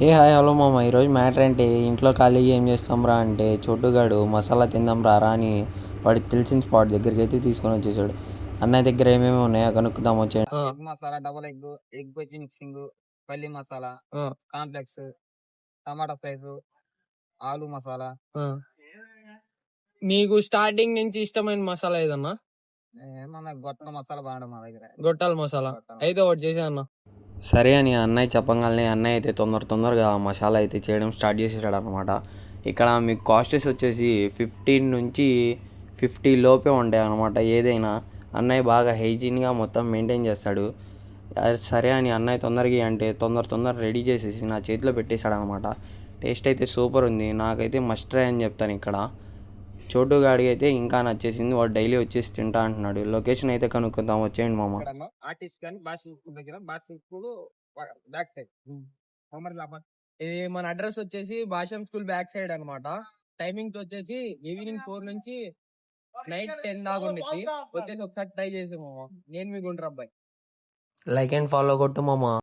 ఏ hi hello మామ. ఈరోజు matter ఏంటి? ఇంట్లో ఖాళీగా ఏం చేస్తాం రా అంటే చోటుగాడు మసాలా తిందాం రా అని వాడికి తెలిసిన స్పాట్ దగ్గరికి అయితే తీసుకొని వచ్చేసాడు. అన్నయ్య దగ్గర ఏమేమి ఉన్నాయో కనుక్కుందాం వచ్చాడు. Egg masala, double egg veg mixing, పల్లి మసాలా, కాంప్లెక్స్, టమాటా ఫ్రైస్, ఆలు మసాలా. నీకు స్టార్టింగ్ నుంచి ఇష్టమైన మసాలా ఏదన్నా? మన గొట్టల మసాలా బాగుంటుంది మా దగ్గర. గొట్టాల మసాలా అయితే ఒకటి చేసా అన్న. సరే అని అన్నయ్య చెప్పగానే అన్నయ్య అయితే తొందరగా మసాలా అయితే చేయడం స్టార్ట్ చేసేసాడు అనమాట. ఇక్కడ మీకు కాస్టెస్ వచ్చేసి 15 నుంచి 50 లోపే ఉంటాయి అనమాట. ఏదైనా అన్నయ్య బాగా హైజీన్గా మొత్తం మెయింటైన్ చేస్తాడు. సరే అని అన్నయ్య తొందరగా అంటే తొందర రెడీ చేసేసి నా చేతిలో పెట్టేశాడు అనమాట. టేస్ట్ అయితే సూపర్ ఉంది. నాకైతే మస్ట్ ట్రై అని చెప్తాను ఇక్కడ. చోటుగాడికి అయితే ఇంకా నచ్చేసింది. వాడు డైలీ వచ్చేసి తింటా అంటున్నాడు. లొకేషన్ అయితే కనుక్కుందాం వచ్చేయండి మామ. ఆర్టిస్ట్ కానీ బాసిల్పూర్ దగ్గర, బాసిల్పూర్ బ్యాక్ సైడ్. ఇది మన అడ్రస్ వచ్చేసి భాషం స్కూల్ బ్యాక్ సైడ్ అనమాట. టైమింగ్స్ వచ్చేసి ఈవినింగ్ 4 నుంచి నైట్ 10 దాకా ఉండిద్ది. వచ్చేసి ఒకసారి ట్రై చేసాము. నేను మీ గుండ్ర అబ్బాయి. లైక్ అండ్ ఫాలో కొట్టు మామ.